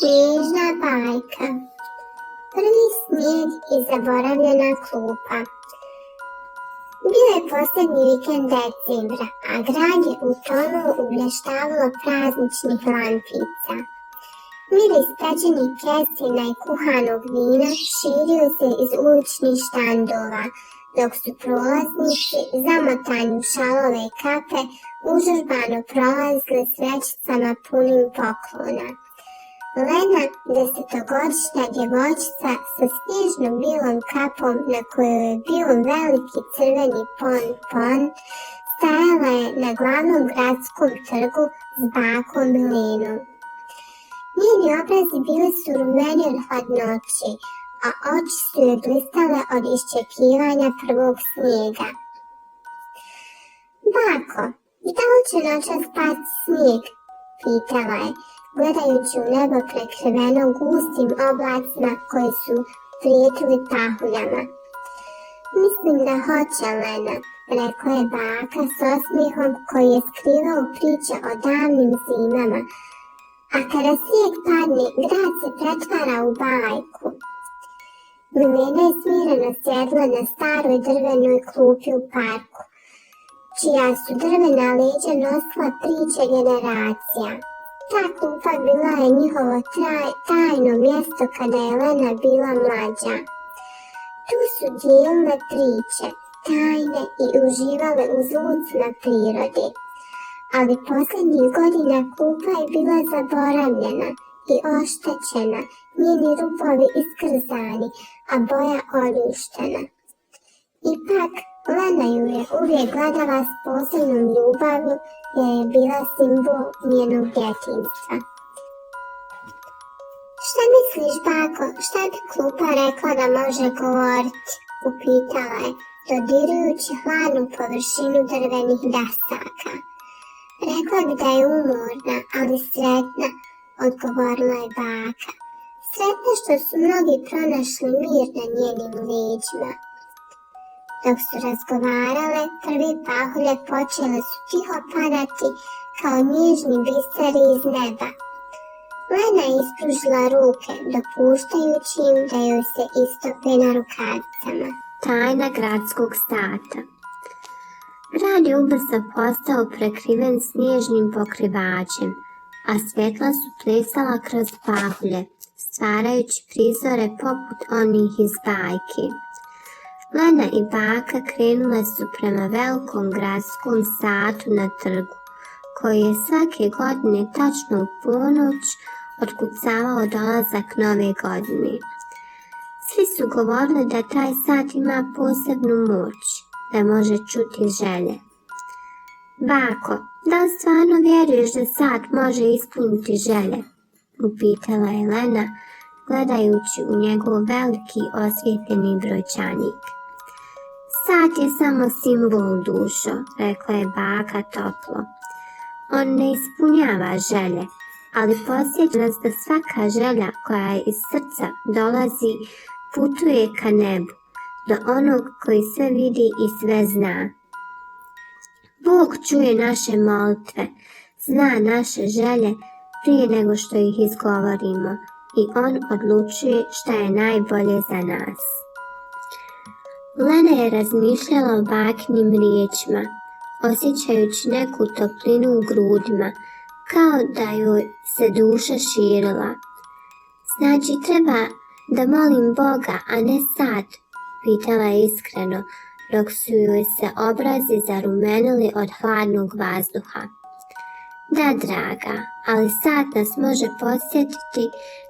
Snježna bajka. Prvi snijeg i zaboravljena klupa. Bio je posljednji vikend decembra, a grad je utonuo u blještavilo prazničnih lampica. Miris pečenih kesina i kuhanog vina širio se iz uličnih štandova, dok su prolaznici, zamotani u šalove i kape, užurbano prolazili s vrećicama punim poklona. Lena, 10-godišnja djevojčica sa snježnom bilom kapom na kojoj je bio veliki crveni pon, stajala je na glavnom gradskom trgu s bakom Milenom. Njeni obrazi bili su rumeni od hladnoće, a oči su joj blistale od iščekivanja prvog snijega. Bako, da li će noćas pasti snijeg? Pitala je, gledajući u nebo prekriveno gustim oblacima koji su prijetili pahuljama. Mislim da hoće, Lena, rekla je baka s osmijehom koji je skrivao priče o davnim zimama. A kada snijeg padne, grad se pretvara u bajku. Milena je smireno sjedla na staroj drvenoj klupi u parku, čija su drvena leđa nosila priče generacija. Ta klupa bila je njihovo tajno mjesto kada je Lena bila mlađa. Tu su dijelile priče, tajne i uživale u zvucima prirode. Ali posljednjih godina klupa je bila zaboravljena i oštećena, njeni rupovi iskrzani, a boja oljuštena. Ipak, Lena ju je uvijek gledala s posebnom ljubavlju jer je bila simbol njenog djetinjstva. Šta misliš, bako, šta bi klupa rekla da može govoriti? Upitala je, dodirujući hladnu površinu drvenih dasaka. Rekla bi da je umorna, ali sretna, odgovorila je baka. Sretna što su mnogi pronašli mir na njenim leđima. Dok su razgovarale, prvi pahulje počele su tiho padati kao nježni biseri iz neba. Lena je ispružila ruke, dopuštajući im da joj se istope na rukavicama. Tajna gradskog sata. Grad je ubrzo postao prekriven snježnim pokrivačem, a svjetla su plesala kroz pahulje, stvarajući prizore poput onih iz bajki. Lena i baka krenule su prema velikom gradskom satu na trgu, koji je svake godine tačno u ponoć otkucavao dolazak nove godine. Svi su govorili da taj sat ima posebnu moć, da može čuti želje. Bako, da li stvarno vjeruješ da sat može ispuniti želje? Upitala je Lena, gledajući u njegov veliki osvjetljeni brojčanik. Sat je samo simbol, dušo, rekla je baka toplo. On ne ispunjava želje, ali podsjeća nas da svaka želja koja iz srca dolazi putuje ka nebu, do onog koji sve vidi i sve zna. Bog čuje naše molitve, zna naše želje prije nego što ih izgovorimo i on odlučuje šta je najbolje za nas. Lena je razmišljala o bakinim riječima, osjećajući neku toplinu u grudima, kao da joj se duša širila. Znači treba da molim Boga, a ne sat, pitala je iskreno, dok su joj se obrazi zarumenili od hladnog vazduha. Da, draga, ali sat nas može podsjetiti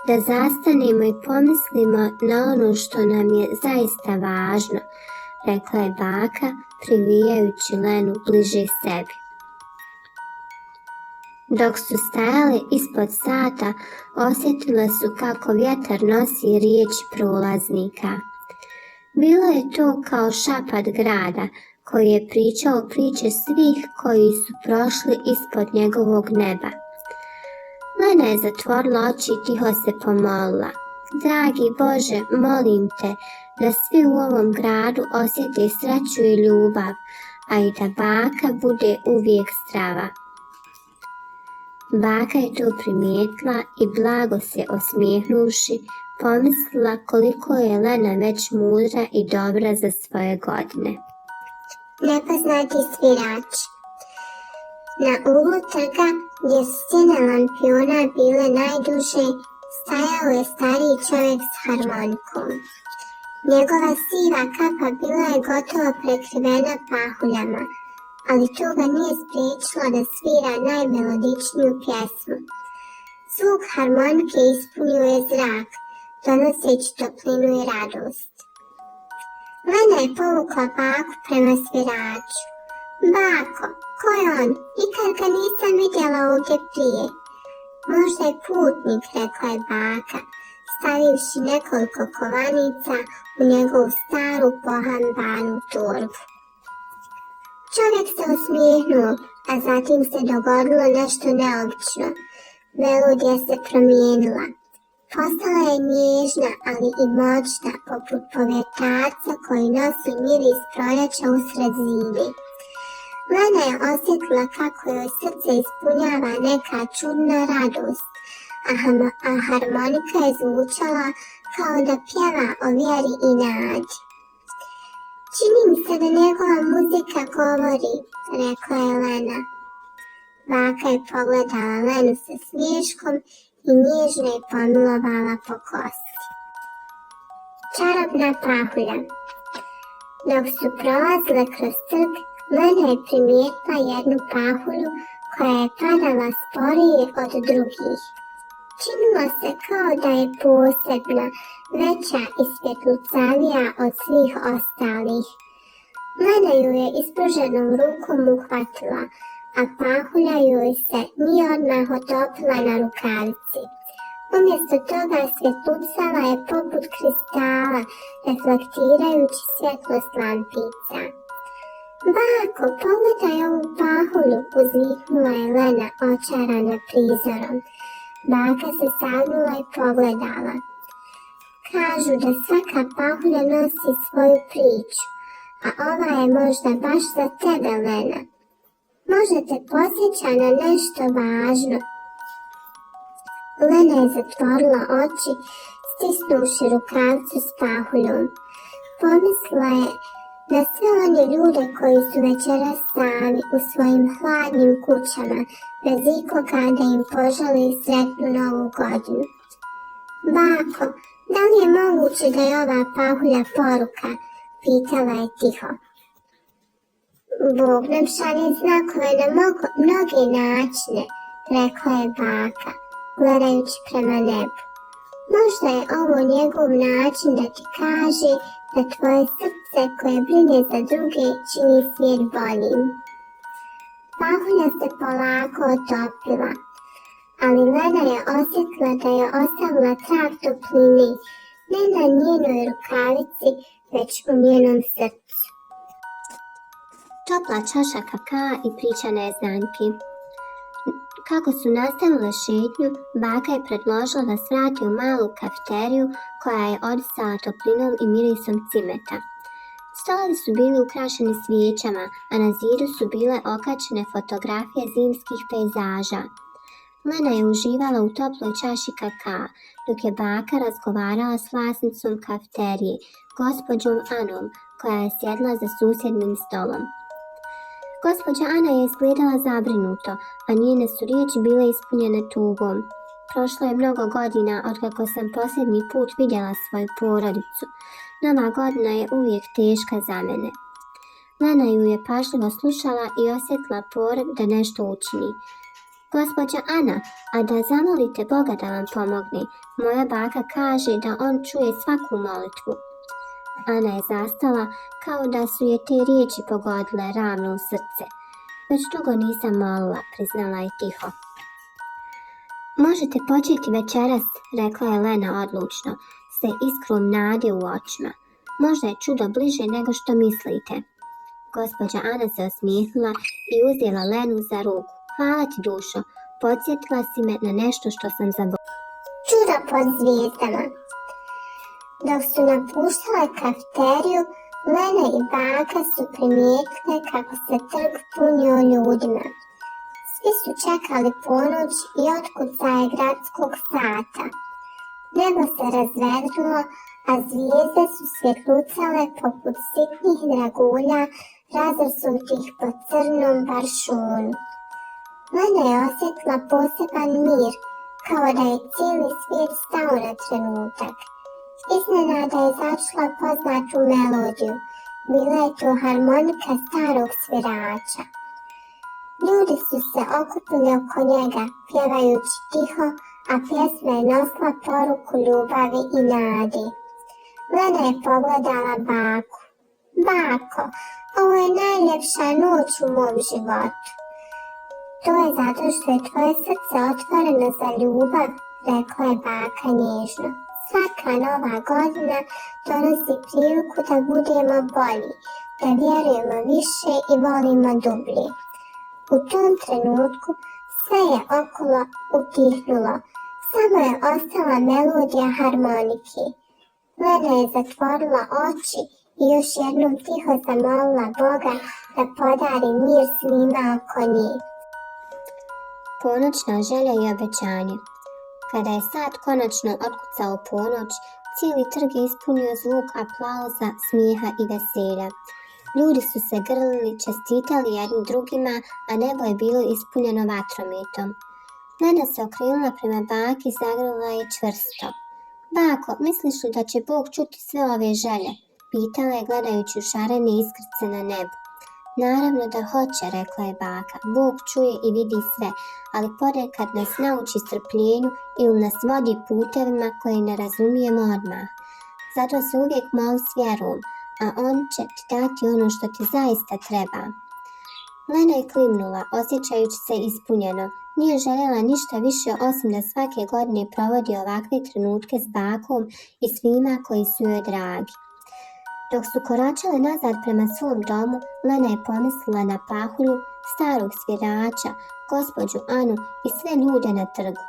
da zastanemo i pomislimo na ono što nam je zaista važno, rekla je baka, privijajući Lenu bliže sebi. Dok su stajale ispod sata, osjetile su kako vjetar nosi riječi prolaznika. Bilo je to kao šapat grada, koji je pričao priče svih koji su prošli ispod njegovog neba. Lena je zatvorila oči i tiho se pomolila. Dragi Bože, molim te da svi u ovom gradu osjete sreću i ljubav, a i da baka bude uvijek zdrava. Baka je to primijetila i blago se osmijehnuvši, pomislila koliko je Lena već mudra i dobra za svoje godine. Nepoznati svirač. Na uglu trga, gdje su stjene lampiona bile najduže, stajao je stariji čovjek s harmonikom. Njegova siva kapa bila je gotovo prekrivena pahuljama, ali to ga nije spriječilo da svira najmelodičniju pjesmu. Zvuk harmonike ispunio je zrak, donoseći toplinu i radost. Lena je povukla baku prema sviraču. Bako, ko je on? Nikad ga nisam vidjela ovdje prije. Možda je putnik, rekla je baka, stavivši nekoliko kovanica u njegovu staru pohambanu torbu. Čovjek se osmijehnuo, a zatim se dogodilo nešto neobično. Melodija se promijenila. Postala je nježna, ali i moćna, poput povjetaca koji nosi miris proljeća usred zime. Lena je osjetila kako joj srce ispunjava neka čudna radost, a harmonika je zvučala kao da pjeva o vjeri i nadi. Čini mi se da njegova muzika govori, rekla je Lena. Baka je pogledala Lenu sa smiješkom i nježno je pomilovala po kosi. Čarobna pahulja. Dok su prolazile kroz trg, Lena je primijetila jednu pahulju koja je padala sporije od drugih. Činilo se kao da je posebna, veća i svjetlucavija od svih ostalih. Lena ju je ispruženom rukom uhvatila, a pahulja joj se nije odmah otopila na rukavici. Umjesto toga svjetlucala je poput kristala, reflektirajući svjetlost lampica. Bako, pogledaj ovu pahulju, uzviknula je Lena očarana prizorom. Baka se sagnula i pogledala. Kažu da svaka pahulja nosi svoju priču, a ova je možda baš za tebe, Lena. Možda te podsjeća na nešto važno. Lena je zatvorila oči, stisnuši rukavicu s pahuljom. Pomislila je na sve one ljude koji su večeras sami u svojim hladnim kućama, bez ikoga da im poželi sretnu novu godinu. Bako, da li je moguće da je ova pahulja poruka? Pitala je tiho. Bog nam šalje znakove na mnoge načine, rekla je baka, gledajući prema nebu. Možda je ovo njegov način da ti kaže da tvoje srce koje brine za druge čini svijet boljim. Pahulja se polako otopila, ali Lena je osjetila da je ostavila trag topline, ne na njenoj rukavici, već u njenom srcu. Topla čaša kakaa i priča neznanki. Kako su nastavile šetnju, baka je predložila da svrati u malu kafeteriju koja je odisala toplinom i mirisom cimeta. Stolovi su bili ukrašeni svijećama, a na zidu su bile okačene fotografije zimskih pejzaža. Lena je uživala u toploj čaši kakaa, dok je baka razgovarala s vlasnicom kafeterije, gospođom Anom, koja je sjedla za susjednim stolom. Gospođa Ana je izgledala zabrinuto, a njene su riječi bile ispunjene tugom. Prošlo je mnogo godina otkako sam posljednji put vidjela svoju porodicu. Nova godina je uvijek teška za mene. Lena ju je pažljivo slušala i osjetila porod da nešto učini. Gospođa Ana, a da zamolite Boga da vam pomogne. Moja baka kaže da on čuje svaku molitvu. Ana je zastala kao da su je te riječi pogodile ravno u srce. Već dugo nisam molila, priznala je tiho. Možete početi večeras, rekla je Lena odlučno, sa iskrom nade u očima. Možda je čudo bliže nego što mislite. Gospođa Ana se osmijehnula i uzela Lenu za ruku. Hvala ti, dušo, podsjetila si me na nešto što sam zaboravila. Čudo pod zvijezdama. Dok su napuštale kafeteriju, Lena i baka su primijetile kako se trg punio ljudima. Svi su čekali ponoć i otkucaje gradskog sata. Nebo se razvedrilo, a zvijezde su svjetlucale poput sitnih dragulja razasutih po crnom baršunu. Lena je osjetila poseban mir, kao da je cijeli svijet stao na trenutak. Iznenada je začula poznatu melodiju. Bila je to harmonika starog svirača. Ljudi su se okupili oko njega, pjevajući tiho, a pjesma je nosila poruku ljubavi i nadi. Lena je pogledala baku. Bako, ovo je najljepša noć u mom životu. To je zato što je tvoje srce otvoreno za ljubav, rekla je baka nježno. Svaka nova godina donosi priliku da budemo bolji, da vjerujemo više i volimo dublje. U tom trenutku sve je okolo utihnulo, samo je ostala melodija harmonike. Lena je zatvorila oči i još jednom tiho zamolila Boga da podari mir svima oko nje. Ponoćna želja i obećanje. Kada je sat konačno otkucao ponoć, cijeli trg je ispunio zvuk aplauza, smijeha i veselja. Ljudi su se grlili, čestitali jedni drugima, a nebo je bilo ispunjeno vatrometom. Lena se okrenula prema baki i zagrlila je čvrsto. Bako, misliš li da će Bog čuti sve ove želje? Pitala je gledajući u šarene iskrce na nebu. Naravno da hoće, rekla je baka. Bog čuje i vidi sve, ali ponekad nas nauči strpljenju ili nas vodi putevima koje ne razumijemo odmah. Zato se uvijek moli s vjerom, a on će ti dati ono što ti zaista treba. Lena je klimnula, osjećajući se ispunjeno. Nije željela ništa više osim da svake godine provodi ovakve trenutke s bakom i svima koji su joj dragi. Dok su koračale nazad prema svom domu, Lena je pomislila na Pahulju, starog svirača, gospođu Anu i sve ljude na trgu.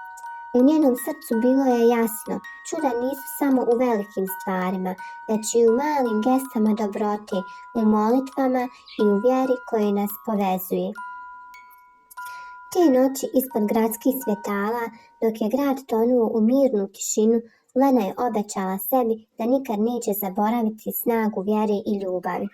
U njenom srcu bilo je jasno, čuda nisu samo u velikim stvarima, već i u malim gestama dobrote, u molitvama i u vjeri koja nas povezuje. Te noći ispod gradskih svjetala, dok je grad tonuo u mirnu tišinu, Lena je obećala sebi da nikad neće zaboraviti snagu vjere i ljubavi.